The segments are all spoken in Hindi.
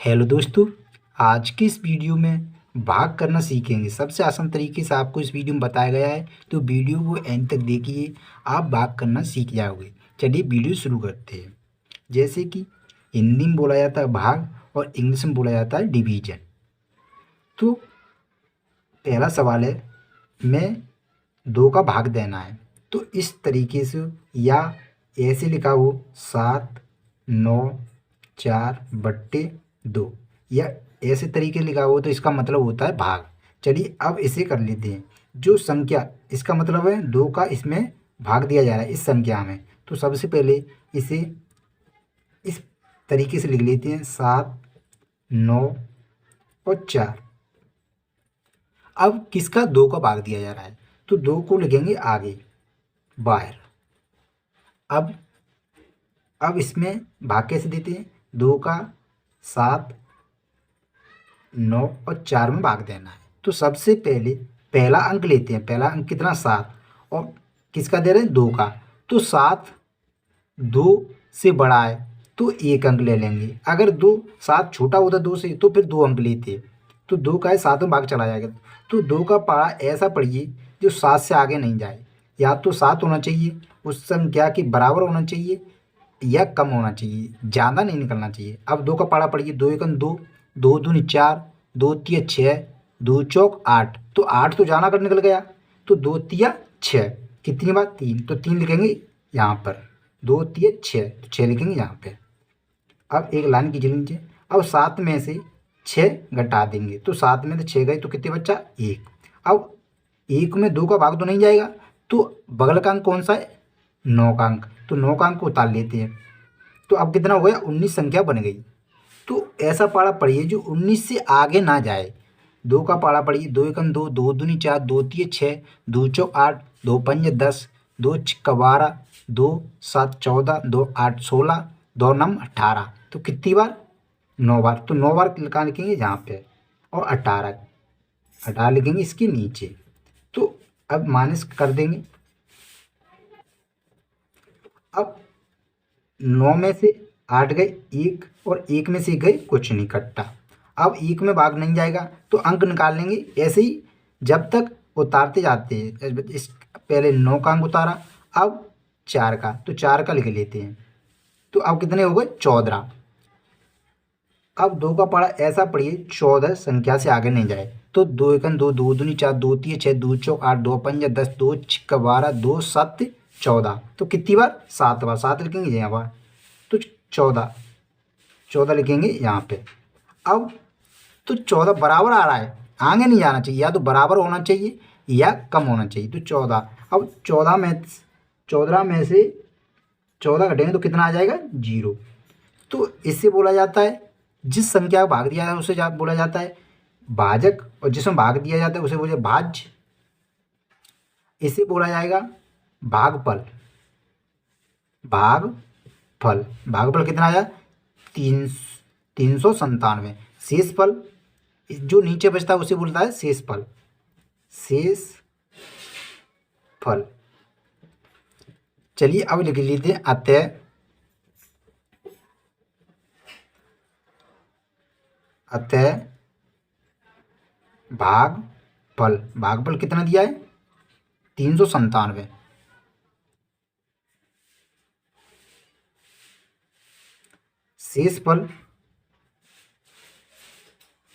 हेलो दोस्तों, आज की इस वीडियो में भाग करना सीखेंगे। सबसे आसान तरीके से आपको इस वीडियो में बताया गया है, तो वीडियो को एंड तक देखिए, आप भाग करना सीख जाओगे। चलिए वीडियो शुरू करते हैं। जैसे कि हिंदी में बोला जाता है भाग और इंग्लिश में बोला जाता है डिवीजन। तो पहला सवाल है, मैं 2 का भाग देना है। तो इस तरीके से या ऐसे लिखा हो 7, 9, 4/2 या ऐसे तरीके लिखा हो तो इसका मतलब होता है भाग। चलिए अब इसे कर लेते हैं। जो संख्या, इसका मतलब है 2 का इसमें भाग दिया जा रहा है इस संख्या में। तो सबसे पहले इसे इस तरीके से लिख लेते हैं 7, 9 और 4। अब किसका 2 का भाग दिया जा रहा है, तो 2 को लिखेंगे आगे बाहर। अब इसमें भाग कैसे देते हैं, 2 का 7, 9 और 4 में भाग देना है। तो सबसे पहले पहला अंक लेते हैं। पहला अंक कितना, 7, और किसका दे रहे हैं, 2 का। तो 7 2 से बड़ा है तो 1 अंक ले लेंगे। अगर 7 छोटा होता 2 से तो फिर 2 अंक लेते। तो 2 का है 7 में भाग चला जाएगा। तो 2 का पारा ऐसा पढ़िए जो 7 से आगे नहीं जाए। या तो 7 होना चाहिए, उस संख्या के बराबर होना चाहिए या कम होना चाहिए, ज़्यादा नहीं निकलना चाहिए। अब 2 का पारा पढ़िए, 2 एकम 2, 2 दूनी 4, 2 तिया 6, 2 चौक 8। तो 8 तो जाना कर निकल गया। तो 2 तिया 6, कितनी बार, 3। तो 3 लिखेंगे यहाँ पर, 2 तिया 6, तो 6 लिखेंगे यहाँ पे। अब एक लाइन खींच लीजिए। अब 7 में से 6 घटा देंगे तो 7 में से 6 गए तो कितने बच्चा, 1। अब 1 में 2 का भाग तो नहीं जाएगा, तो बगल का अंक कौन सा है, 9 का अंक। तो 9 का अंक को उतार लेते हैं। तो अब कितना हो गया, 19 संख्या बन गई। तो ऐसा पारा पढ़िए जो 19 से आगे ना जाए। 2 का पारा पढ़िए, 2 एकम 2, 2 दूनी 4, 2 तिये 6, 2 चौक 8, 2 पंजे 10, 2 छिक्का 12, 2 7 14, 2 8 16, 2 नम 18। तो कितनी बार, 9 बार। तो 9 बार कहाँ लिखेंगे, यहाँ पे। और 18 लिखेंगे इसके नीचे। तो अब माइनस कर देंगे। अब 9 में से 8 गए 1, और 1 में से गए कुछ नहीं, कट्टा। अब 1 में भाग नहीं जाएगा तो अंक निकाल लेंगे ऐसे ही, जब तक उतारते जाते हैं। इस पहले 9 का अंक उतारा, अब 4 का, तो 4 का लिख लेते हैं। तो अब कितने हो गए, 14। अब 2 का पारा ऐसा पढ़िए 14 संख्या से आगे नहीं जाए। तो 2 एकम 2, 2 दूनी 4, 2 तिये 6, 2 चौक 8, 2 पंजे 10, 2 छिक्का 12, 2 7 14। तो कितनी बार, 7 बार। 7 लिखेंगे यहाँ पर। तो 14 लिखेंगे यहाँ पे। अब तो 14 बराबर आ रहा है, आगे नहीं जाना चाहिए, या तो बराबर होना चाहिए या कम होना चाहिए। तो 14। अब 14 में से 14 घटेंगे तो कितना आ जाएगा, 0। तो इससे बोला जाता है, जिस संख्या का भाग दिया है उसे बोला जाता है भाजक, और जिसमें भाग दिया जाता है उसे बोले भाज्य। इसे बोला जाएगा भागफल। भागफल कितना आया, 397। शेषफल, जो नीचे बचता है उसे बोलता है शेषफल। चलिए अब लिख लेते हैं अतः भागफल कितना दिया है, 397।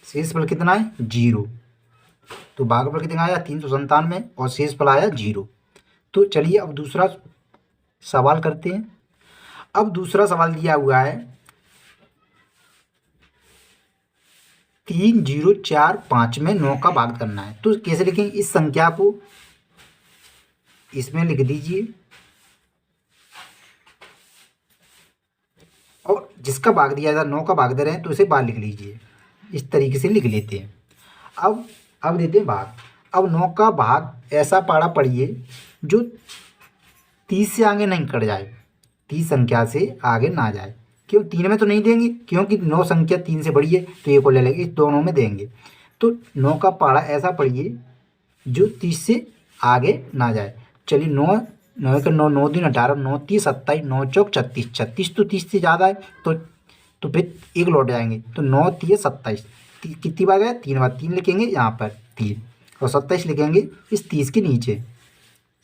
शेषफल कितना है, 0। तो भागफल कितना आया, 397, और शेषफल आया 0। तो चलिए अब दूसरा सवाल करते हैं। अब दूसरा सवाल दिया हुआ है 3045 में 9 का भाग करना है। तो कैसे लिखेंगे, इस संख्या को इसमें लिख दीजिए, और जिसका भाग दिया था 9 का भाग दे रहे हैं तो इसे बाहर लिख लीजिए। इस तरीके से लिख लेते हैं। अब देते हैं भाग। अब 9 का भाग ऐसा पारा पढ़िए जो 30 से आगे नहीं कट जाए, 30 संख्या से आगे ना जाए। क्यों, 3 में तो नहीं देंगे क्योंकि 9 संख्या 3 से बड़ी है, तो ये को ले लेंगे, इस दोनों में देंगे। तो 9 का पारा ऐसा पढ़िए जो 30 से आगे ना जाए। चलिए 9 9 का 9, 9 दिन 18, 9 30 27, 9 चौक 36, 36 तो 30 से ज़्यादा है, तो तो फिर एक लौट जाएंगे। तो 9 3 27, कितनी बार गया? 3 बार। 3 लिखेंगे यहाँ पर 3, और 27 लिखेंगे इस 30 के नीचे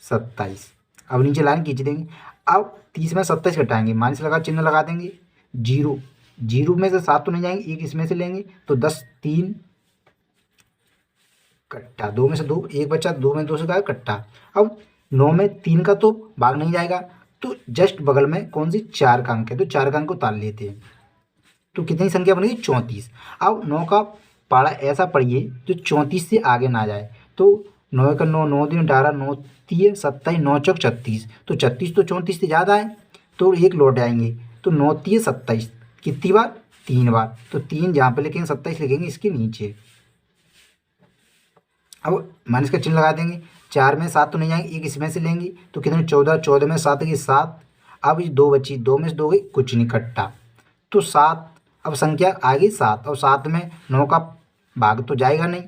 27। अब नीचे लाइन खींच देंगे। अब 30 में 27 घटाएंगे, माइनस लगा चिन्ह लगा देंगे। जीरो, जीरो में से 7 तो नहीं जाएंगे, एक इसमें से लेंगे तो 10 3 कट्टा, 2 में से 2 एक बचा, 2 में 2 से गया कट्टा। अब 9 में 3 का तो भाग नहीं जाएगा, तो जस्ट बगल में कौन सी 4 का अंक है, तो 4 का अंक को उतार लेते हैं। तो कितनी संख्या बनेगी? 34। अब 9 का पारा ऐसा पढ़िए जो 34 से आगे ना जाए। तो 9 का 9, 9 दिन 18, 9 3 27, 9 चौक 36। तो 36 तो 34 से ज़्यादा है, तो एक लौट आएंगे। तो 9 3 27, कितनी बार? 3 बार। तो 3 जहाँ पे लिखेंगे 27 लिखेंगे इसके नीचे। अब माइनस का चिन्ह लगा देंगे। 4 में 7 तो नहीं आएंगे, एक इसमें से लेंगे तो कितने? 14, 14 में 7 की 7। अब ये 2 बची, 2 में से 2 गई कुछ नहीं कट्टा, तो 7। अब संख्या आ गई 7, और 7 में 9 का भाग तो जाएगा नहीं,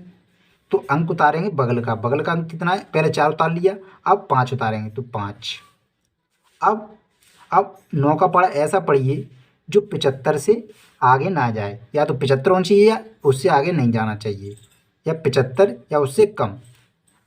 तो अंक उतारेंगे बगल का। बगल का अंक कितना है? पहले 4 उतार लिया, अब 5 उतारेंगे तो 5। अब 9 का पढ़ा ऐसा पढ़िए जो 75 से आगे ना जाए, या तो 75 होना चाहिए या उससे आगे नहीं जाना चाहिए, या 75 या उससे कम।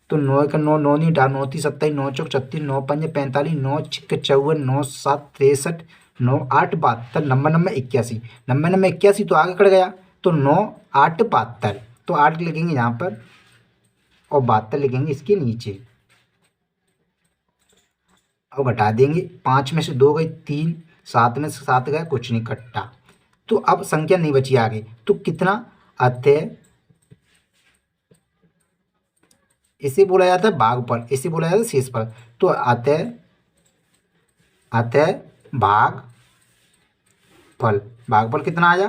तो 9 का 9, 9 नहीं 9 3 27, 9 चौक 36, 9 5 45, 9 6 54, 9 7 63, 9 8 72, नंबर नंबर 81, नंबर नंबर 81 तो आगे कट गया, तो 9 8 72। तो 8 लिखेंगे यहाँ पर और 72 लिखेंगे इसके नीचे। अब घटा देंगे, 5 में से 2 गई 3, 7 में से 7 गया कुछ नहीं कट्टा। तो अब संख्या नहीं बची आगे, तो कितना? अतः इसे बोला जाता है भागफल, इसे बोला जाता है शेषफल। तो अतः भागफल, भागफल कितना आया?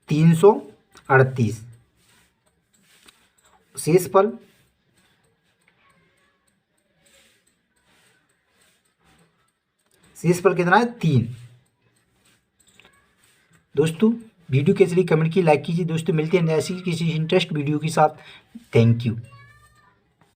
338। शेषफल कितना है? 3। दोस्तों वीडियो कैसी लगी कमेंट की, लाइक कीजिए। दोस्तों मिलते हैं ऐसी किसी इंटरेस्ट वीडियो के साथ। Thank you.